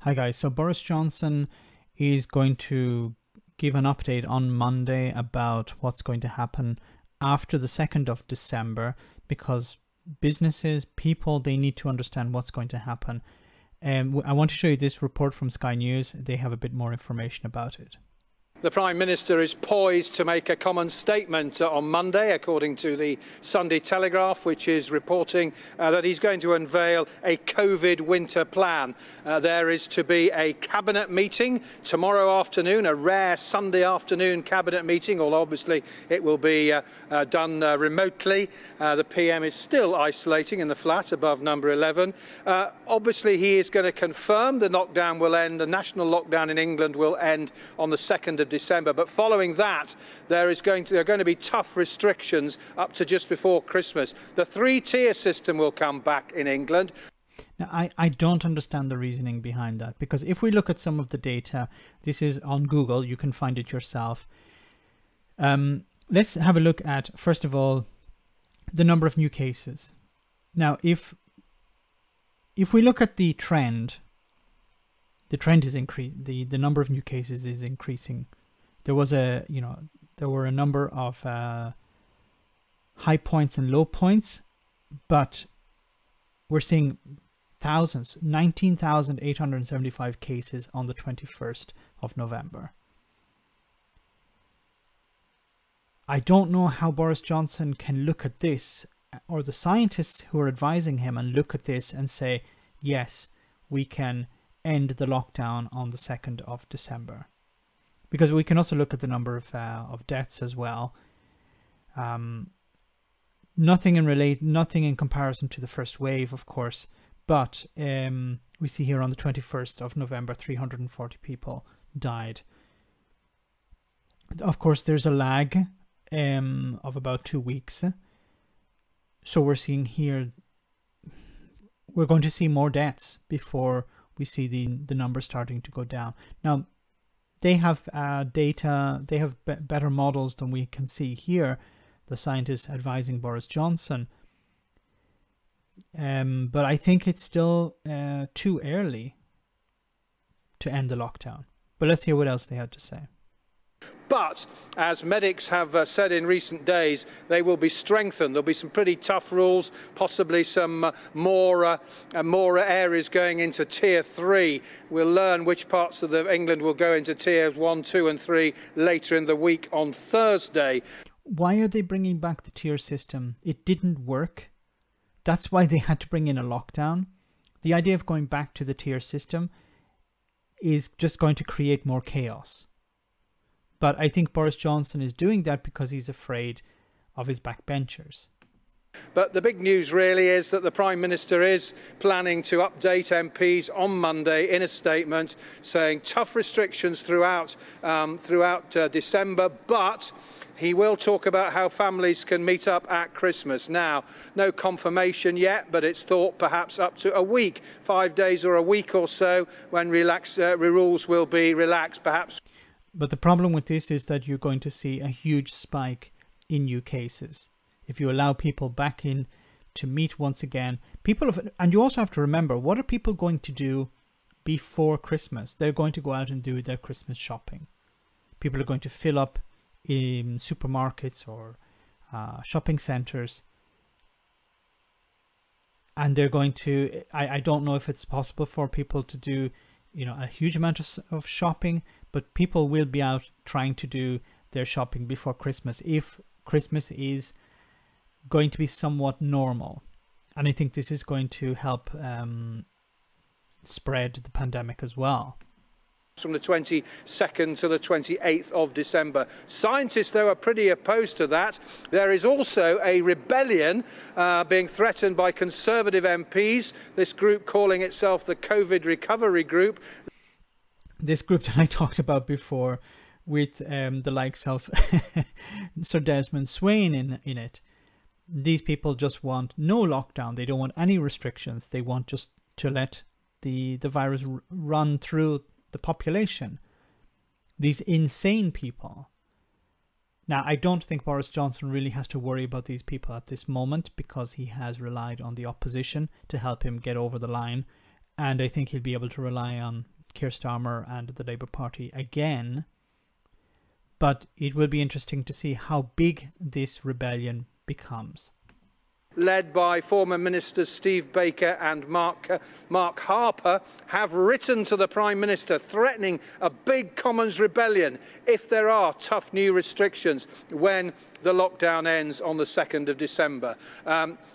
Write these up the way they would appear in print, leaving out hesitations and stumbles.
Hi guys, so Boris Johnson is going to give an update on Monday about what's going to happen after the 2nd of December, because businesses, people, they need to understand what's going to happen. And I want to show you this report from Sky News. They have a bit more information about it. The Prime Minister is poised to make a common statement on Monday, according to the Sunday Telegraph, which is reporting that he's going to unveil a COVID winter plan. There is to be a cabinet meeting tomorrow afternoon, a rare Sunday afternoon cabinet meeting, although obviously it will be done remotely. The PM is still isolating in the flat above number 11. Obviously, he is going to confirm the lockdown will end, the national lockdown in England will end on the 2nd of December, but following that there are going to be tough restrictions up to just before Christmas. The three-tier system will come back in England. Now, I don't understand the reasoning behind that, because if we look at some of the data, this is on Google, you can find it yourself. Let's have a look at, first of all, the number of new cases. Now, if we look at the trend is increasing. The number of new cases is increasing. There was there were a number of high points and low points, but we're seeing thousands, 19,875 cases on the 21st of November. I don't know how Boris Johnson can look at this, or the scientists who are advising him, and look at this and say, yes, we can end the lockdown on the 2nd of December. Because we can also look at the number of deaths as well. Nothing in comparison to the first wave, of course, but we see here on the 21st of November, 340 people died. Of course, there's a lag of about 2 weeks. So we're seeing here, we're going to see more deaths before we see the numbers starting to go down. Now, they have data, they have better models than we can see here, the scientists advising Boris Johnson. But I think it's still too early to end the lockdown. But let's hear what else they had to say. But, as medics have said in recent days, they will be strengthened. There'll be some pretty tough rules, possibly some more areas going into Tier 3. We'll learn which parts of England will go into Tiers 1, 2 and 3 later in the week on Thursday. Why are they bringing back the tier system? It didn't work. That's why they had to bring in a lockdown. The idea of going back to the tier system is just going to create more chaos. But I think Boris Johnson is doing that because he's afraid of his backbenchers. But the big news really is that the Prime Minister is planning to update MPs on Monday in a statement saying tough restrictions throughout December, but he will talk about how families can meet up at Christmas. Now, no confirmation yet, but it's thought perhaps up to a week, 5 days or a week or so, when rules will be relaxed, perhaps. But the problem with this is that you're going to see a huge spike in new cases. If you allow people back in to meet once again, and you also have to remember, what are people going to do before Christmas? They're going to go out and do their Christmas shopping. People are going to fill up in supermarkets or shopping centers. And they're going to, I don't know if it's possible for people to do, a huge amount of shopping, but people will be out trying to do their shopping before Christmas, if Christmas is going to be somewhat normal. And I think this is going to help spread the pandemic as well. From the 22nd to the 28th of December. Scientists, though, are pretty opposed to that. There is also a rebellion being threatened by Conservative MPs, this group calling itself the COVID Recovery Group. This group that I talked about before, with the likes of Sir Desmond Swayne in it. These people just want no lockdown. They don't want any restrictions. They want just to let the virus run through the population. These insane people. Now, I don't think Boris Johnson really has to worry about these people at this moment, because he has relied on the opposition to help him get over the line And I think he'll be able to rely on Keir Starmer and the Labour Party again. But it will be interesting to see how big this rebellion becomes. Led by former ministers Steve Baker and Mark Harper, have written to the Prime Minister threatening a big Commons rebellion if there are tough new restrictions when the lockdown ends on the 2nd of December.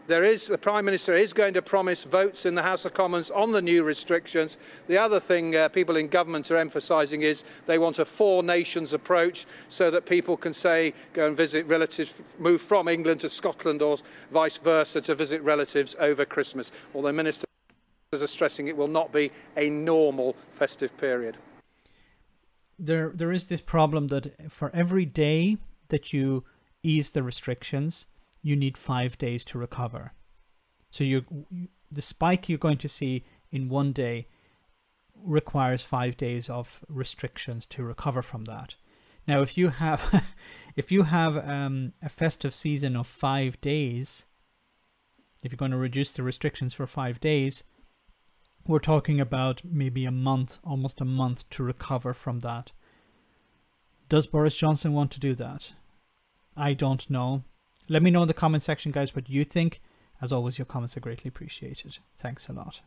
The Prime Minister is going to promise votes in the House of Commons on the new restrictions. The other thing people in government are emphasising is they want a four nations approach so that people can say go and visit relatives, move from England to Scotland or vice versa to visit relatives over Christmas. Although ministers are stressing it will not be a normal festive period. There is this problem that for every day that you ease the restrictions, you need 5 days to recover. So the spike you're going to see in one day requires 5 days of restrictions to recover from that. Now, if you have a festive season of 5 days, if you're going to reduce the restrictions for 5 days, we're talking about maybe a month, almost a month to recover from that. Does Boris Johnson want to do that? I don't know. Let me know in the comment section, guys, what you think. As always, your comments are greatly appreciated. Thanks a lot.